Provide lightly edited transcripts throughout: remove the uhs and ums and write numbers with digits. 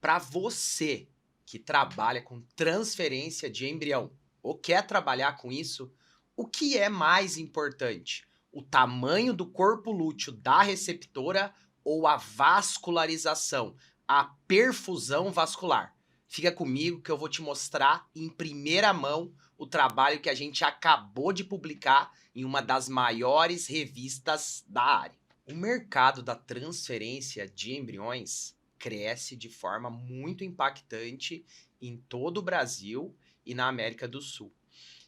para você que trabalha com transferência de embrião ou quer trabalhar com isso, o que é mais importante? O tamanho do corpo lúteo da receptora ou a vascularização, a perfusão vascular? Fica comigo que eu vou te mostrar em primeira mão o trabalho que a gente acabou de publicar em uma das maiores revistas da área. O mercado da transferência de embriões cresce de forma muito impactante em todo o Brasil e na América do Sul.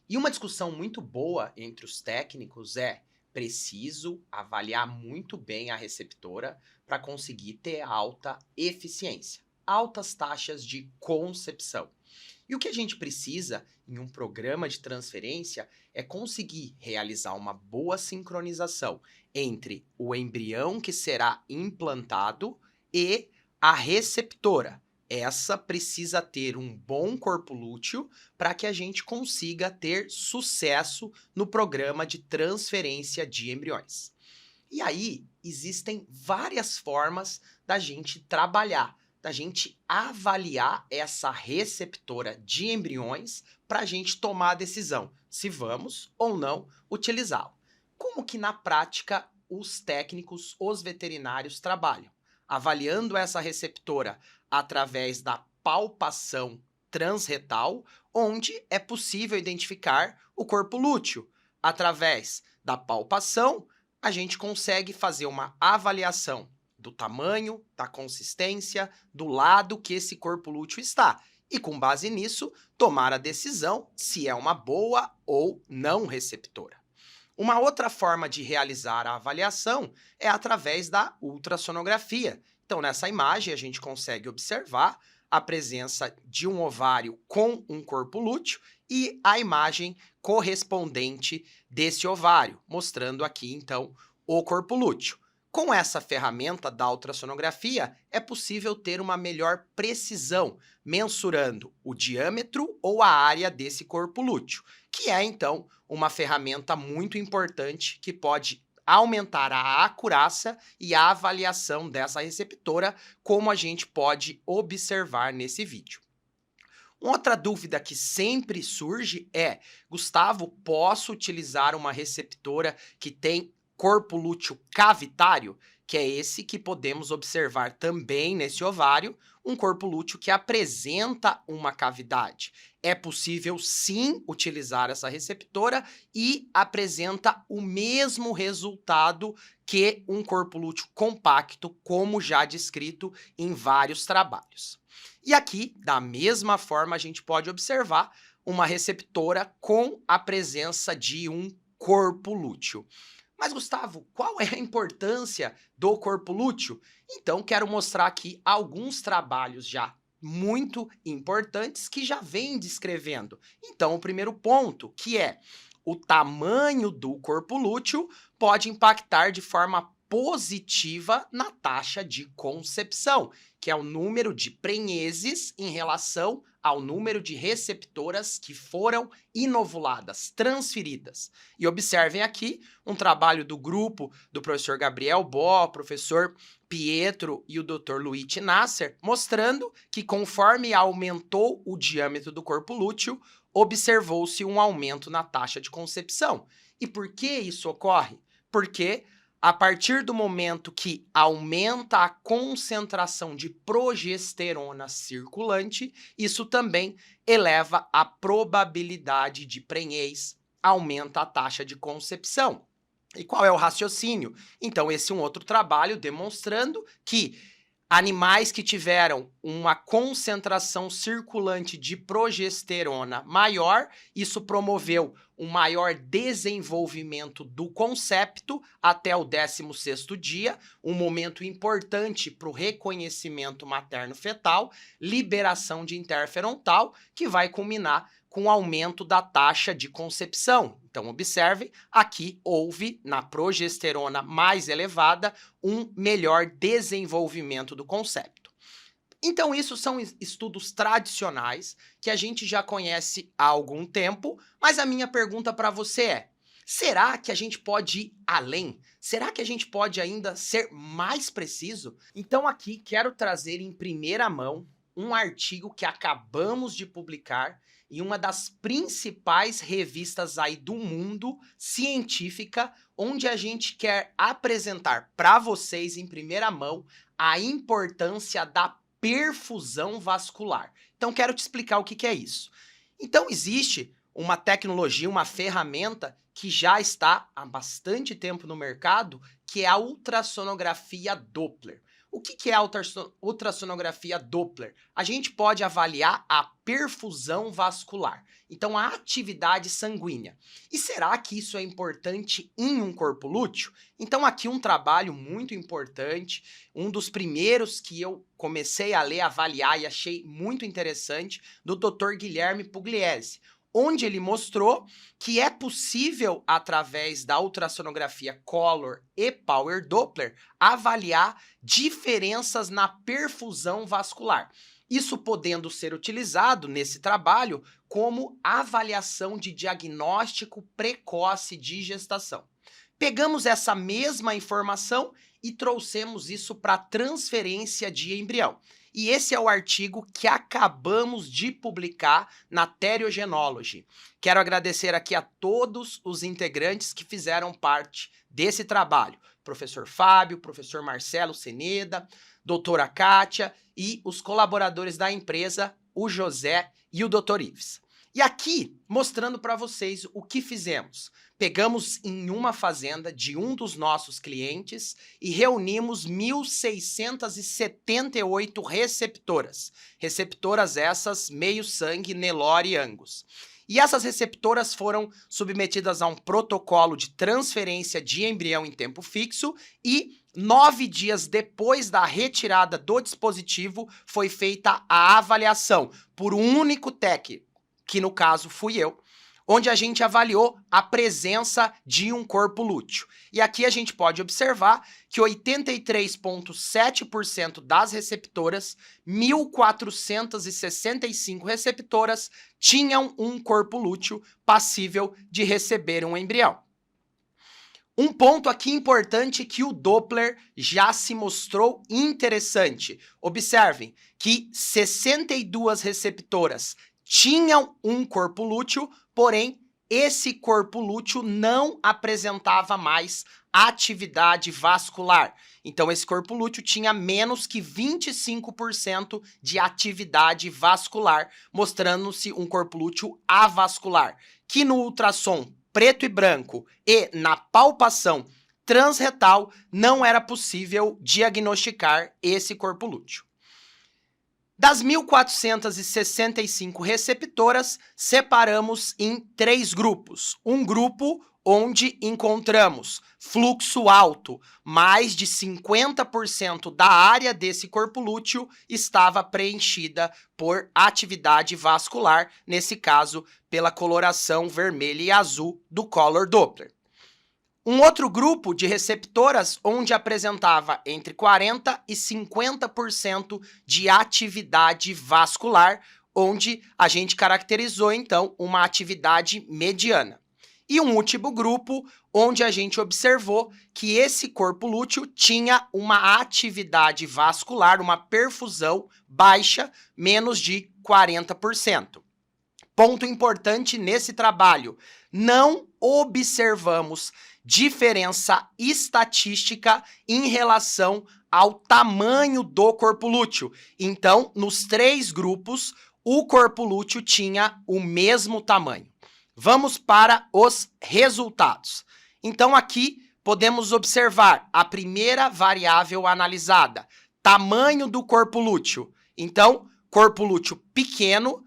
E uma discussão muito boa entre os técnicos é: preciso avaliar muito bem a receptora para conseguir ter alta eficiência, altas taxas de concepção. E o que a gente precisa em um programa de transferência é conseguir realizar uma boa sincronização entre o embrião que será implantado e a receptora. Essa precisa ter um bom corpo lúteo para que a gente consiga ter sucesso no programa de transferência de embriões. E aí, existem várias formas da gente trabalhar, da gente avaliar essa receptora de embriões para a gente tomar a decisão se vamos ou não utilizá-lo. Como que na prática os técnicos, os veterinários trabalham? Avaliando essa receptora através da palpação transretal, onde é possível identificar o corpo lúteo. Através da palpação, a gente consegue fazer uma avaliação do tamanho, da consistência, do lado que esse corpo lúteo está. E com base nisso, tomar a decisão se é uma boa ou não receptora. Uma outra forma de realizar a avaliação é através da ultrassonografia. Então, nessa imagem, a gente consegue observar a presença de um ovário com um corpo lúteo e a imagem correspondente desse ovário, mostrando aqui, então, o corpo lúteo. Com essa ferramenta da ultrassonografia, é possível ter uma melhor precisão, mensurando o diâmetro ou a área desse corpo lúteo, que é, então, uma ferramenta muito importante que pode aumentar a acurácia e a avaliação dessa receptora, como a gente pode observar nesse vídeo. Uma outra dúvida que sempre surge é: Gustavo, posso utilizar uma receptora que tem corpo lúteo cavitário? Que é esse que podemos observar também nesse ovário, um corpo lúteo que apresenta uma cavidade. É possível sim utilizar essa receptora e apresenta o mesmo resultado que um corpo lúteo compacto, como já descrito em vários trabalhos. E aqui, da mesma forma, a gente pode observar uma receptora com a presença de um corpo lúteo. Mas, Gustavo, qual é a importância do corpo lúteo? Então, quero mostrar aqui alguns trabalhos já muito importantes que já vêm descrevendo. Então, o primeiro ponto, que é o tamanho do corpo lúteo, pode impactar de forma positiva na taxa de concepção, que é o número de prenheses em relação ao número de receptoras que foram inovuladas, transferidas. E observem aqui um trabalho do grupo do professor Gabriel Bó, professor Pietro e o Dr. Luigi Nasser, mostrando que conforme aumentou o diâmetro do corpo lúteo, observou-se um aumento na taxa de concepção. E por que isso ocorre? Porque a partir do momento que aumenta a concentração de progesterona circulante, isso também eleva a probabilidade de prenhez, aumenta a taxa de concepção. E qual é o raciocínio? Então, esse é um outro trabalho demonstrando que animais que tiveram uma concentração circulante de progesterona maior, isso promoveu um maior desenvolvimento do concepto até o 16º dia, um momento importante para o reconhecimento materno-fetal, liberação de interferon tal, que vai culminar com o aumento da taxa de concepção. Então, observe, aqui houve, na progesterona mais elevada, um melhor desenvolvimento do concepto. Então, isso são estudos tradicionais que a gente já conhece há algum tempo, mas a minha pergunta para você é: será que a gente pode ir além? Será que a gente pode ainda ser mais preciso? Então, aqui quero trazer em primeira mão um artigo que acabamos de publicar em uma das principais revistas aí do mundo científica, onde a gente quer apresentar para vocês em primeira mão a importância da perfusão vascular. Então quero te explicar o que é isso. Então existe uma tecnologia, uma ferramenta que já está há bastante tempo no mercado, que é a ultrassonografia Doppler. O que é a ultrassonografia Doppler? A gente pode avaliar a perfusão vascular, então a atividade sanguínea. E será que isso é importante em um corpo lúteo? Então aqui um trabalho muito importante, um dos primeiros que eu comecei a ler, avaliar e achei muito interessante, do Dr. Guilherme Pugliese, onde ele mostrou que é possível, através da ultrassonografia Color e Power Doppler, avaliar diferenças na perfusão vascular. Isso podendo ser utilizado nesse trabalho como avaliação de diagnóstico precoce de gestação. Pegamos essa mesma informação e trouxemos isso para transferência de embrião. E esse é o artigo que acabamos de publicar na Theriogenology. Quero agradecer aqui a todos os integrantes que fizeram parte desse trabalho. Professor Fábio, professor Marcelo Seneda, doutora Kátia e os colaboradores da empresa, o José e o Dr. Ives. E aqui, mostrando para vocês o que fizemos. Pegamos em uma fazenda de um dos nossos clientes e reunimos 1.678 receptoras. Receptoras essas meio-sangue Nelore Angus. E essas receptoras foram submetidas a um protocolo de transferência de embrião em tempo fixo e 9 dias depois da retirada do dispositivo foi feita a avaliação por um único técnico, que no caso fui eu, onde a gente avaliou a presença de um corpo lúteo. E aqui a gente pode observar que 83,7% das receptoras, 1.465 receptoras, tinham um corpo lúteo passível de receber um embrião. Um ponto aqui importante que o Doppler já se mostrou interessante. Observem que 62 receptoras tinham um corpo lúteo, porém, esse corpo lúteo não apresentava mais atividade vascular. Então, esse corpo lúteo tinha menos que 25% de atividade vascular, mostrando-se um corpo lúteo avascular, que no ultrassom preto e branco e na palpação transretal não era possível diagnosticar esse corpo lúteo. Das 1.465 receptoras, separamos em 3 grupos. Um grupo onde encontramos fluxo alto, mais de 50% da área desse corpo lúteo estava preenchida por atividade vascular, nesse caso, pela coloração vermelha e azul do Color Doppler. Um outro grupo de receptoras onde apresentava entre 40% e 50% de atividade vascular, onde a gente caracterizou, então, uma atividade mediana. E um último grupo onde a gente observou que esse corpo lúteo tinha uma atividade vascular, uma perfusão baixa, menos de 40%. Ponto importante nesse trabalho, não observamos diferença estatística em relação ao tamanho do corpo lúteo. Então, nos 3 grupos, o corpo lúteo tinha o mesmo tamanho. Vamos para os resultados. Então, aqui podemos observar a primeira variável analisada, tamanho do corpo lúteo. Então, corpo lúteo pequeno,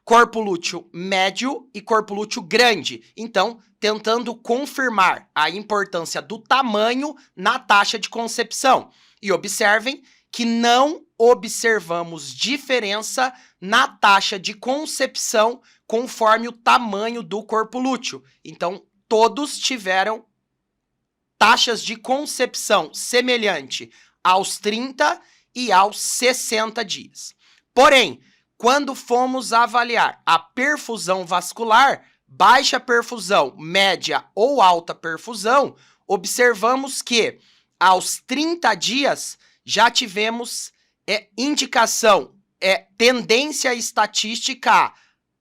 corpo lúteo médio e corpo lúteo grande. Então, tentando confirmar a importância do tamanho na taxa de concepção. E observem que não observamos diferença na taxa de concepção conforme o tamanho do corpo lúteo. Então, todos tiveram taxas de concepção semelhante aos 30 e aos 60 dias. Porém, quando fomos avaliar a perfusão vascular, baixa perfusão, média ou alta perfusão, observamos que aos 30 dias já tivemos indicação tendência estatística a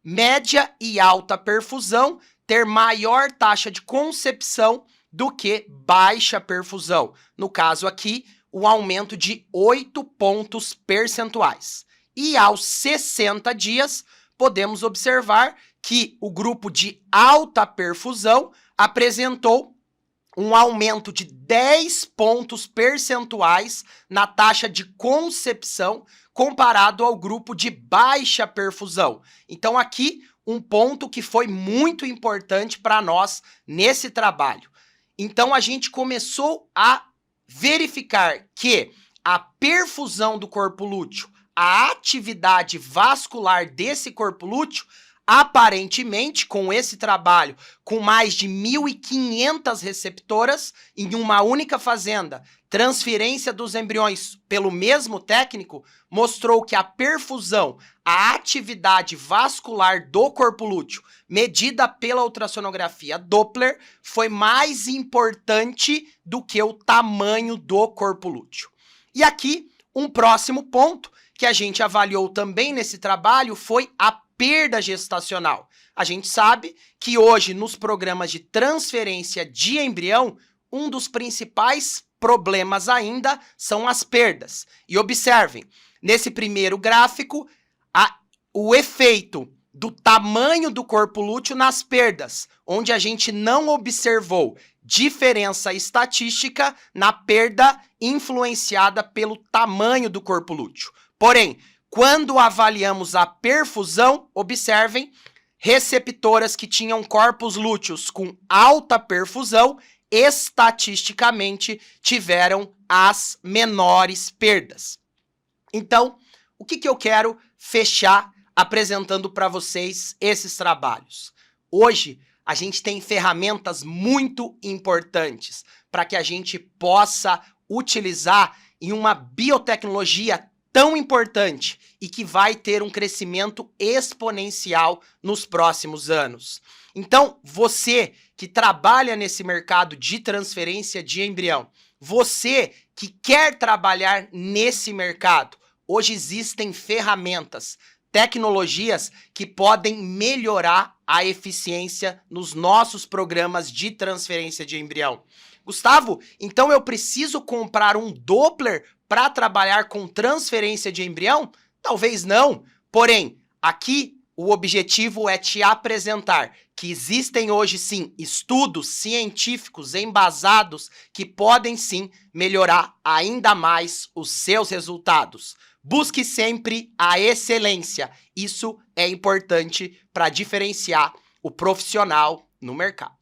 média e alta perfusão ter maior taxa de concepção do que baixa perfusão. No caso aqui, o aumento de 8 pontos percentuais. E aos 60 dias, podemos observar que o grupo de alta perfusão apresentou um aumento de 10 pontos percentuais na taxa de concepção comparado ao grupo de baixa perfusão. Então aqui um ponto que foi muito importante para nós nesse trabalho. Então a gente começou a verificar que a perfusão do corpo lúteo, a atividade vascular desse corpo lúteo, aparentemente, com esse trabalho, com mais de 1.500 receptoras em uma única fazenda, transferência dos embriões pelo mesmo técnico, mostrou que a perfusão, a atividade vascular do corpo lúteo, medida pela ultrassonografia Doppler, foi mais importante do que o tamanho do corpo lúteo. E aqui, um próximo ponto que a gente avaliou também nesse trabalho foi a perda gestacional. A gente sabe que hoje, nos programas de transferência de embrião, um dos principais problemas ainda são as perdas. E observem, nesse primeiro gráfico, o efeito do tamanho do corpo lúteo nas perdas, onde a gente não observou diferença estatística na perda influenciada pelo tamanho do corpo lúteo. Porém, quando avaliamos a perfusão, observem, receptoras que tinham corpos lúteos com alta perfusão, estatisticamente tiveram as menores perdas. Então, o que eu quero fechar apresentando para vocês esses trabalhos? Hoje, a gente tem ferramentas muito importantes para que a gente possa utilizar em uma biotecnologia tão importante e que vai ter um crescimento exponencial nos próximos anos. Então, você que trabalha nesse mercado de transferência de embrião, você que quer trabalhar nesse mercado, hoje existem ferramentas, tecnologias que podem melhorar a eficiência nos nossos programas de transferência de embrião. Gustavo, então eu preciso comprar um Doppler para trabalhar com transferência de embrião? Talvez não. Porém, aqui o objetivo é te apresentar que existem hoje sim estudos científicos embasados que podem sim melhorar ainda mais os seus resultados. Busque sempre a excelência. Isso é importante para diferenciar o profissional no mercado.